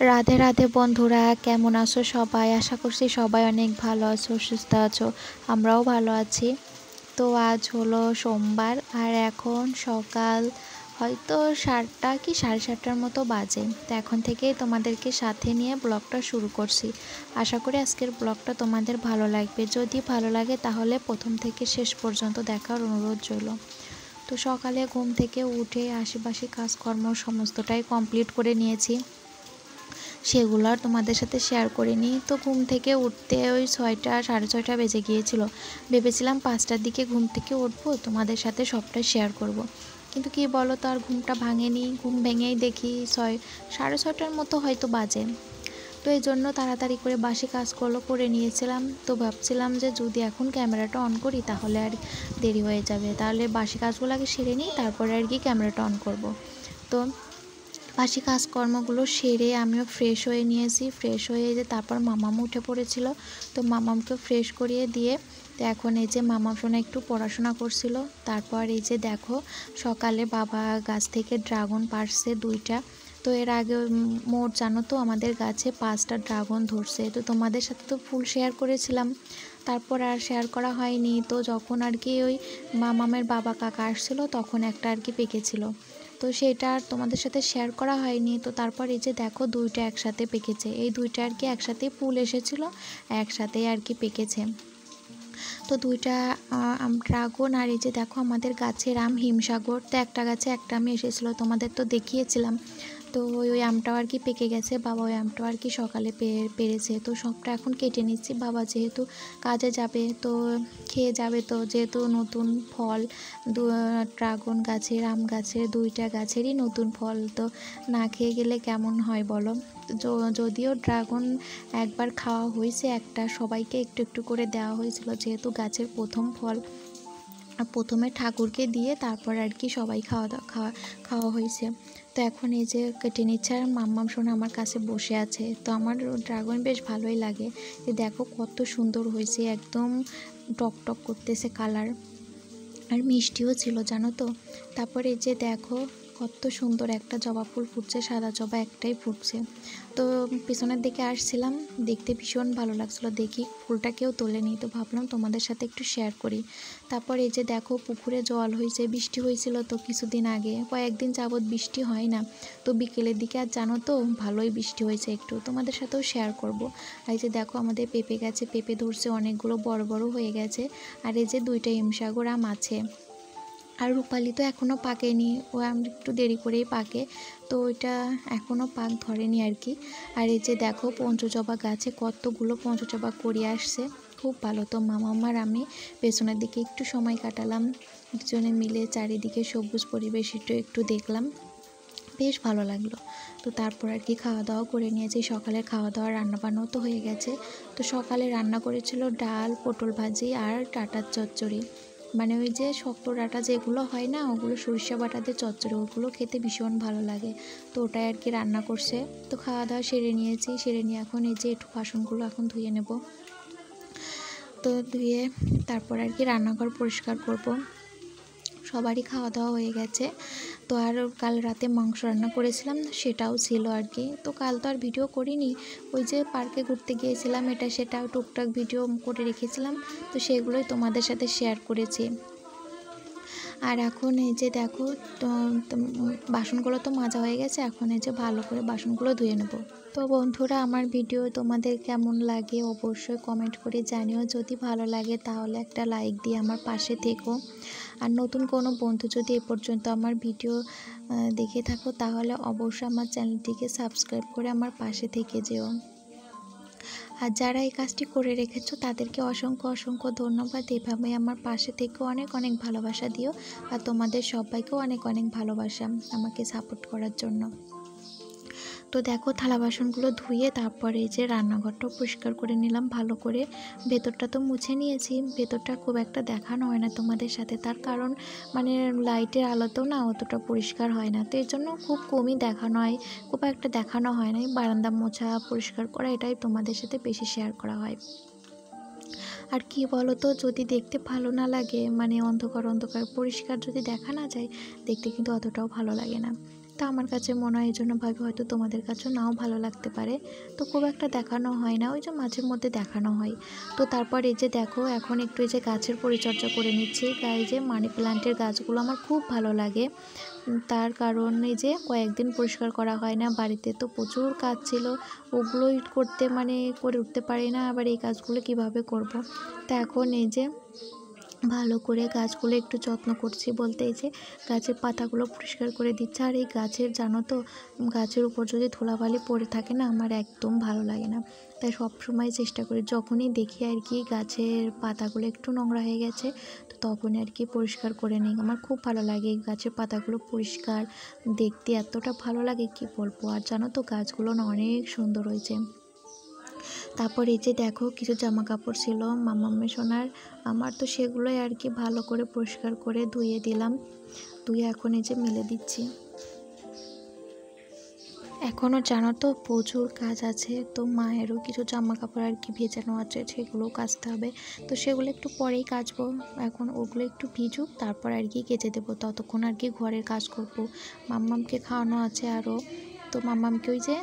রাধে রাধে বন্ধুরা, কেমন আছো সবাই? আশা করছি সবাই অনেক ভালো আছো, সুস্থ আছো। আমরাও ভালো আছি। তো আজ হলো সোমবার আর এখন সকাল হয়তো 7টা কি 7:30টার মতো বাজে। তো এখন থেকেই তোমাদেরকে সাথে নিয়ে ব্লগটা শুরু করছি। আশা করি আজকের ব্লগটা তোমাদের ভালো লাগবে। যদি ভালো লাগে তাহলে প্রথম থেকে শেষ পর্যন্ত দেখার অনুরোধ রইল। তো সকালে ঘুম থেকে উঠে আশেপাশে কাজকর্ম সমস্তটাই কমপ্লিট করে নিয়েছি, সেগুলো আর তোমাদের সাথে শেয়ার করিনি। তো ঘুম থেকে উঠতে ওই 6টা 6:30 বেজে গিয়েছিল। ভেবেছিলাম 5টার দিকে ঘুম থেকে উঠবো, তোমাদের সাথে সবটাই শেয়ার করব। কিন্তু কি বলো তো, আর ঘুমটা ভাঙেনি। ঘুম ভেঙেই দেখি 6, 6:30টার মতো হয়তো বাজে। তো এই জন্য তাড়াতাড়ি করে বাসি কাজগুলো করে নিয়েছিলাম। তো ভাবছিলাম যে যদি এখন ক্যামেরাটা অন করি তাহলে আর দেরি হয়ে যাবে, তাহলে বাসি কাজগুলো আগে সেরে নিই, তারপরে আর কি ক্যামেরাটা অন করব। তো বাসি কাজকর্মগুলো সেরে আমিও ফ্রেশ হয়ে নিয়েছি। ফ্রেশ হয়ে যে তারপর মামাম উঠে পড়েছিল, তো মামামকে ফ্রেশ করিয়ে দিয়ে তো এখন এই যে মামাম শোনা একটু পড়াশোনা করছিল। তারপর এই যে দেখো সকালে বাবা গাছ থেকে ড্রাগন পাড়ছে 2টা। তো এর আগে মোট জানো তো আমাদের গাছে 5টা ড্রাগন ধরছে। তো তোমাদের সাথে তো ফুল শেয়ার করেছিলাম, তারপর আর শেয়ার করা হয়নি। তো যখন আর কি ওই মামামের বাবা কাকা আসছিল তখন একটা আর কি পেকেছিল, তো সেটা আর তোমাদের সাথে শেয়ার করা হয়নি। তো তারপর এই যে দেখো 2টা একসাথে পেকেছে। এই 2টা আর কি একসাথেই ফুল এসেছিল, একসাথেই আর কি পেকেছে। তো 2টা ড্রাগন। আর এই যে দেখো আমাদের গাছের আম হিমসাগর। তো একটা গাছে একটা আমি এসেছিলো, তোমাদের তো দেখিয়েছিলাম। তো ওই আমটাও আর কি পেকে গেছে। বাবা ওই আমটাও আর কি সকালে পেরেছে। তো সবটা এখন কেটে নিচ্ছি। বাবা যেহেতু কাজে যাবে তো খেয়ে যাবে, তো যেহেতু নতুন ফল, ড্রাগন গাছের আম গাছের 2টা গাছেরই নতুন ফল, তো না খেয়ে গেলে কেমন হয় বলো। যদিও ড্রাগন একবার খাওয়া হয়েছে, একটা সবাইকে একটু একটু করে দেওয়া হয়েছিল, যেহেতু গাছের প্রথম ফল। আর প্রথমে ঠাকুরকে দিয়ে তারপর আর কি সবাই খাওয়া হয়েছে। তো এখন এই যে কেটে নিচ্ছে আর মাম্মাম শোনা আমার কাছে বসে আছে। তো আমার ড্রাগন বেশ ভালোই লাগে। দেখো কত সুন্দর হয়েছে, একদম টক টক করতেছে কালার, আর মিষ্টিও ছিল জানো তো। তারপরে এই যে দেখো কত সুন্দর একটা জবা ফুল ফুটছে, সাদা জবা একটাই ফুটছে। তো পিছনের দিকে আসছিলাম, দেখতে ভীষণ ভালো লাগছিলো, দেখি ফুলটা কেউ তোলেনি, তো ভাবলাম তোমাদের সাথে একটু শেয়ার করি। তারপর এই যে দেখো পুকুরে জল হয়েছে, বৃষ্টি হয়েছিল তো কিছুদিন আগে, কয়েকদিন যাবৎ বৃষ্টি হয় না। তো বিকেলের দিকে আর জানো তো ভালোই বৃষ্টি হয়েছে, একটু তোমাদের সাথেও শেয়ার করব। আর এই যে দেখো আমাদের পেঁপে গাছে পেঁপে ধরছে, অনেকগুলো বড় বড় হয়ে গেছে। আর এই যে 2টা হিমসাগর আম আছে। আর রূপালি তো এখনও পাকেনি, ও আমরা একটু দেরি করেই পাকে, তো ওইটা এখনও পাক ধরেনি আর কি। আর এই যে দেখো পঞ্চজবা গাছে কতগুলো পঞ্চজবা করিয়ে আসছে, খুব ভালো। তো মামার আমি পেছনের দিকে একটু সময় কাটালাম, দুজনে মিলে চারিদিকে সবুজ পরিবেশ একটু দেখলাম, বেশ ভালো লাগলো। তো তারপর আর কি খাওয়া দাওয়া করে নিয়েছি। সকালের খাওয়া দাওয়া রান্নাবান্নাও তো হয়ে গেছে। তো সকালে রান্না করেছিল ডাল, পটল ভাজি আর ডাঁটার চচ্চড়ি, মানে ওই যে শক্ত ডাঁটা যেগুলো হয় না, ওগুলো সরিষা বাটা দিয়ে চচ্চড়ি, ওগুলো খেতে ভীষণ ভালো লাগে। তো ওটাই আর কি রান্না করছে। তো খাওয়া দাওয়া সেরে নিয়েছি, সেরে নিয়ে এখন এই যে একটু বাসনগুলো এখন ধুয়ে নেব। তো ধুয়ে তারপর আর কি রান্নাঘর পরিষ্কার করব। সবারই খাওয়া দাওয়া হয়ে গেছে। তো আর কাল রাতে মাংস রান্না করেছিলাম, সেটাও ছিল আর কি। তো কাল তো আর ভিডিও করিনি, ওই যে পার্কে ঘুরতে গিয়েছিলাম, এটা সেটা টুকটাক ভিডিও করে রেখেছিলাম, তো সেগুলোই তোমাদের সাথে শেয়ার করেছি। আর এখন এই যে দেখো তো বাসনগুলো তো মাজা হয়ে গেছে, এখন এই যে ভালো করে বাসনগুলো ধুয়ে নেব। তো বন্ধুরা, আমার ভিডিও তোমাদের কেমন লাগে অবশ্যই কমেন্ট করে জানিও। যদি ভালো লাগে তাহলে একটা লাইক দিয়ে আমার পাশে থেকো। আর নতুন কোনো বন্ধু যদি এ পর্যন্ত আমার ভিডিও দেখে থাকো তাহলে অবশ্যই আমার চ্যানেলটিকে সাবস্ক্রাইব করে আমার পাশে থেকে যেও। আর যারা এই কাজটি করে রেখেছো তাদেরকে অসংখ্য অসংখ্য ধন্যবাদ। এভাবে আমার পাশে থেকে অনেক অনেক ভালোবাসা দিও। আর তোমাদের সবাইকেও অনেক অনেক ভালোবাসা আমাকে সাপোর্ট করার জন্য। তো দেখো থালা বাসনগুলো ধুয়ে তারপরে এই যে রান্নাঘরটাও পরিষ্কার করে নিলাম ভালো করে। ভেতরটা তো মুছে নিয়েছি, ভেতরটা খুব একটা দেখানো হয় না তোমাদের সাথে, তার কারণ মানে লাইটের আলোতেও না অতটা পরিষ্কার হয় না, তো এর জন্য খুব কমই দেখানো হয়, খুব একটা দেখানো হয় না। বারান্দা মোছা পরিষ্কার করা এটাই তোমাদের সাথে বেশি শেয়ার করা হয়। আর কি বলো তো, যদি দেখতে ভালো না লাগে, মানে অন্ধকার অন্ধকার পরিষ্কার যদি দেখা না যায়, দেখতে কিন্তু অতটাও ভালো লাগে না। তা আমার কাছে মনে হয় এই জন্য ভাবি হয়তো তোমাদের কাছেও নাও ভালো লাগতে পারে। তো খুব একটা দেখানো হয় না, ওই যে মাঝে মধ্যে দেখানো হয়। তো তারপর এই যে দেখো এখন একটু এই যে গাছের পরিচর্যা করে নিচ্ছি। এই যে মানি প্ল্যান্টের গাছগুলো আমার খুব ভালো লাগে, তার কারণ এই যে কয়েকদিন পরিষ্কার করা হয় না, বাড়িতে তো প্রচুর কাজ ছিল, ওগুলোই করতে মানে করে উঠতে পারি না, আবার এই কাজগুলো কিভাবে করব। তা এখন এই যে ভালো করে গাছগুলো একটু যত্ন করছি, বলতে এই যে গাছের পাতাগুলো পরিষ্কার করে দিচ্ছে। আর এই গাছের জানো তো, গাছের উপর যদি ধুলাবালি পড়ে থাকে না, আমার একদম ভালো লাগে না। তাই সবসময় চেষ্টা করি যখনই দেখি আর কি গাছের পাতাগুলো একটু নোংরা হয়ে গেছে, তো তখনই আর কি পরিষ্কার করে নিই। আমার খুব ভালো লাগে এই গাছের পাতাগুলো পরিষ্কার দেখতে, এতটা ভালো লাগে কি বলবো। আর জানো তো গাছগুলো না অনেক সুন্দর হয়েছে। তারপর এই যে দেখো কিছু জামা কাপড় ছিল মাম্মামের সোনার, আমার তো সেগুলোই আর কি ভালো করে পরিষ্কার করে ধুয়ে দিলাম, ধুয়ে এখন এই যে মেলে দিচ্ছি। এখনও জানো তো প্রচুর কাজ আছে, তো মায়েরও কিছু জামা কাপড় আর কি ভেজানো আছে, সেগুলোও কাচতে হবে। তো সেগুলো একটু পরেই কাচবো, এখন ওগুলো একটু ভিজুক তারপর আর কি কেচে দেবো, ততক্ষণ আর কি ঘরের কাজ করব। মাম্মামকে খাওয়ানো আছে আরও, তো মাম্মামকে ওই যে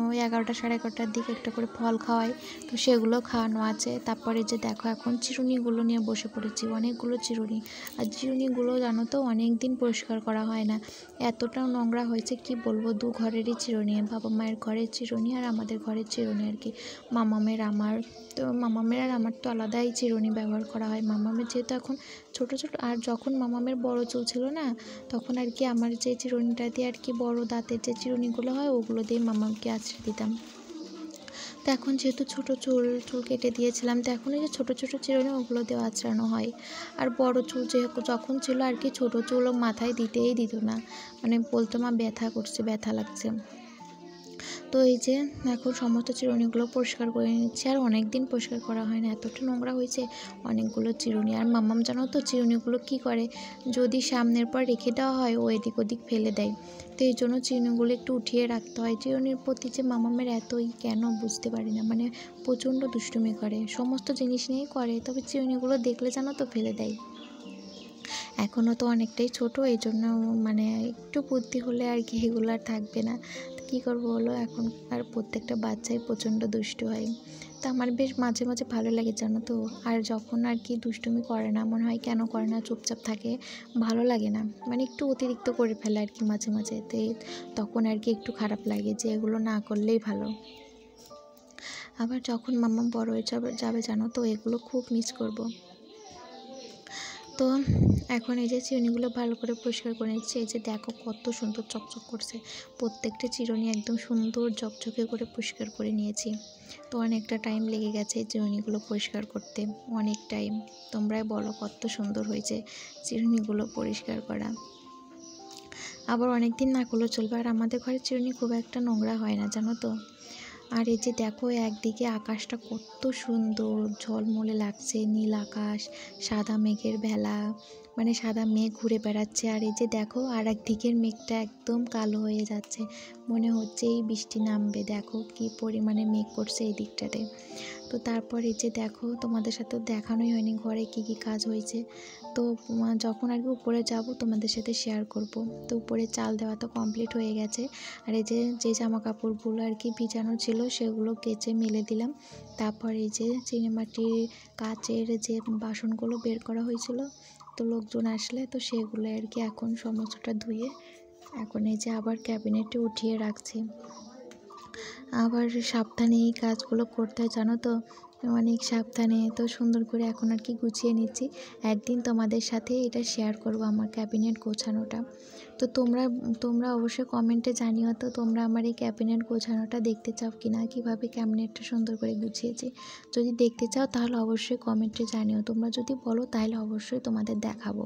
ওই 11টা সাড়ে 11টার দিকে একটা করে ফল খাওয়াই, তো সেগুলো খাওয়ানো আছে। তারপরে যে দেখো এখন চিরুনিগুলো নিয়ে বসে পড়েছি, অনেকগুলো চিরুনি। আর চিরুনিগুলো জানো তো অনেক দিন পরিষ্কার করা হয় না, এতটাও নোংরা হয়েছে কি বলবো। দু ঘরেরই চিরুনি, বাবা মায়ের ঘরের চিরুনি আর আমাদের ঘরের চিরুনি আর কি, মামামের আমার। তো মামামের আর আমার তো আলাদাই চিরুনি ব্যবহার করা হয়, মামামের যেহেতু এখন ছোট ছোট। আর যখন মামামের বড় চুল ছিল না, তখন আর কি আমার যে চিরুনিটা দিয়ে আর কি বড় দাঁতের যে চিরুনিগুলো হয় ওগুলো দিয়ে মামামকে আঁচড়ে দিতাম। তো এখন যেহেতু ছোটো চুল কেটে দিয়েছিলাম, তো এখন এই যে ছোটো ছোটো চিরুনি ওগুলো দিয়ে আঁচড়ানো হয়। আর বড় চুল যখন ছিল আর কি, ছোটো চুলও মাথায় দিতেই দিত না, মানে বলতো মা ব্যথা করছে, ব্যথা লাগছে। তো এই যে এখন সমস্ত চিরুনিগুলো পরিষ্কার করে নিচ্ছি, আর অনেক দিন পরিষ্কার করা হয় না, এতটা নোংরা হয়েছে অনেকগুলো চিরুনি। আর মাম্মাম জানো তো চিরুনিগুলো কি করে, যদি সামনের পর রেখে দেওয়া হয় ও এদিক ওদিক ফেলে দেয়, তো এই জন্য চিরুনিগুলো একটু উঠিয়ে রাখতে হয়। চিরুনির প্রতি যে মাম্মামের এতই কেন বুঝতে পারি না, মানে প্রচণ্ড দুষ্টুমি করে, সমস্ত জিনিস নিয়েই করে, তবে চিরুনিগুলো দেখলে জানো তো ফেলে দেয়। এখনও তো অনেকটাই ছোট, এই জন্য মানে একটু বুদ্ধি হলে আর কি এগুলো আর থাকবে না। কী করবো বলো, এখন আর প্রত্যেকটা বাচ্চাই প্রচণ্ড দুষ্টু হয়। তো আমার বেশ মাঝে মাঝে ভালো লাগে জানো তো। আর যখন আর কি দুষ্টুমি করে না, মনে হয় কেন করে না, চুপচাপ থাকে, ভালো লাগে না, মানে একটু অতিরিক্ত করে ফেলে আর কি মাঝে মাঝে, তো তখন আর কি একটু খারাপ লাগে যে এগুলো না করলেই ভালো। আবার যখন মাম্মা বড় হয়ে যাবে জানো তো, এগুলো খুব মিস করব। তো এখন এই যে চিরুনিগুলো ভালো করে পরিষ্কার করে নিচ্ছি, এই যে দেখো কত সুন্দর চকচক করছে, প্রত্যেকটা চিরুনি একদম সুন্দর ঝকঝকে করে পরিষ্কার করে নিয়েছি। তো অনেকটা টাইম লেগে গেছে এই চিরুনিগুলো পরিষ্কার করতে, অনেক টাইম। তোমরাই বলো কত সুন্দর হয়েছে চিরুনিগুলো পরিষ্কার করা। আবার অনেক দিন না করলেও চলবে, আর আমাদের ঘরে চিরুনি খুব একটা নোংরা হয় না জানো তো। আর এই যে দেখো একদিকে আকাশটা কত সুন্দর ঝলমলে লাগছে, নীল আকাশ, সাদা মেঘের ভেলা, মানে সাদা মেঘ ঘুরে বেড়াচ্ছে। আর এই যে দেখো আর একদিকের মেঘটা একদম কালো হয়ে যাচ্ছে, মনে হচ্ছে এই বৃষ্টি নামবে, দেখো কি পরিমাণে মেঘ করছে এই দিকটাতে। তো তারপর এই যে দেখো তোমাদের সাথে দেখানোই হয়নি ঘরে কি কি কাজ হয়েছে, তো যখন আর কি উপরে যাব তোমাদের সাথে শেয়ার করব। তো উপরে চাল দেওয়া তো কমপ্লিট হয়ে গেছে, আর এই যে জামা কাপড়গুলো আর কি ভিজানো ছিল সেগুলো কেচে মেলে দিলাম। তারপর এই যে চিনেমাটির কাচের যে বাসনগুলো বের করা হয়েছিল, তো লোকজন আসলে তো সেগুলো আর কি এখন সমস্তটা ধুয়ে এখন এই যে আবার ক্যাবিনেটে উঠিয়ে রাখছি। আবার সাবধানে এই কাজগুলো করতে হয় জানো তো, অনেক সাবধানে, তো সুন্দর করে এখন আর কি গুছিয়ে নিচ্ছি। একদিন তোমাদের সাথে এটা শেয়ার করব আমার ক্যাবিনেট গোছানোটা। তো তোমরা অবশ্যই কমেন্টে জানিও তো তোমরা আমার এই ক্যাবিনেট গোছানোটা দেখতে চাও কি না, কীভাবে ক্যাবিনেটটা সুন্দর করে গুছিয়েছি। যদি দেখতে চাও তাহলে অবশ্যই কমেন্টে জানিও, তোমরা যদি বলো তাহলে অবশ্যই তোমাদের দেখাবো।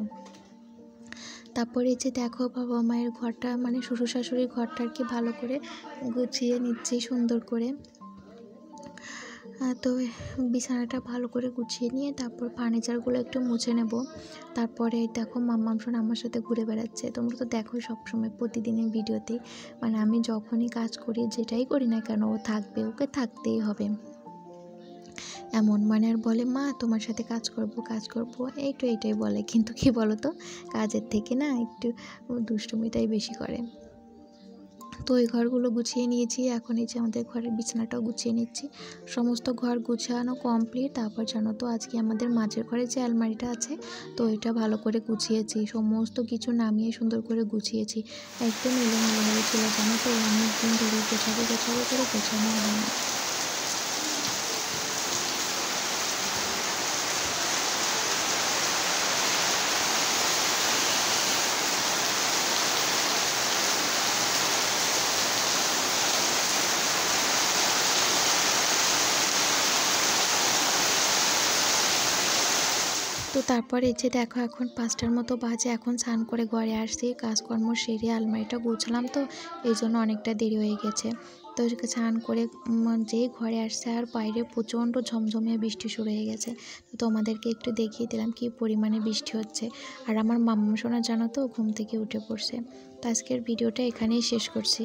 তারপরে এই যে দেখো বাবা মায়ের ঘরটা, মানে শ্বশুর শাশুড়ির ঘরটা আর কি ভালো করে গুছিয়ে নিচ্ছি সুন্দর করে। তো বিছানাটা ভালো করে গুছিয়ে নিয়ে তারপর ফার্নিচারগুলো একটু মুছে নেব। তারপরে দেখো মাম্মাম শোন আমার সাথে ঘুরে বেড়াচ্ছে, তোমরা তো দেখো সবসময় প্রতিদিনের ভিডিওতে, মানে আমি যখনই কাজ করি যেটাই করি না কেন ও থাকবে, ওকে থাকতেই হবে এমন, মানে আর বলে মা তোমার সাথে কাজ করব এইটাই বলে, কিন্তু কি বলো তো কাজের থেকে না একটু দুষ্টুমিটাই বেশি করে। তো এই ঘরগুলো গুছিয়ে নিয়েছি। এখন এই যে আমাদের ঘরের বিছানাটাও গুছিয়ে নিচ্ছি। সমস্ত ঘর গুছানো কমপ্লিট। তারপর জানো তো আজকে আমাদের মাঝের ঘরে যে আলমারিটা আছে, তো এটা ভালো করে গুছিয়েছি, সমস্ত কিছু নামিয়ে সুন্দর করে গুছিয়েছি। একদম এলোমেলো হয়েছিল জানো তো, অনেক দিন ধরে গোছাবো গোছাবো করে গোছানো হয় না। তো তারপর এই যে দেখো এখন ৫টার মতো বাজে। এখন স্নান করে ঘরে আসছি, কাজকর্ম সেরে আলমারিটা গুছলাম, তো এই জন্য অনেকটা দেরি হয়ে গেছে। তো স্নান করে যেই ঘরে আসছে আর বাইরে প্রচণ্ড ঝমঝমিয়ে বৃষ্টি শুরু হয়ে গেছে। তো তোমাদেরকে একটু দেখিয়ে দিলাম কী পরিমাণে বৃষ্টি হচ্ছে। আর আমার মাম্মা সোনা জানো তো ঘুম থেকে উঠে পড়ছে। তো আজকের ভিডিওটা এখানেই শেষ করছি।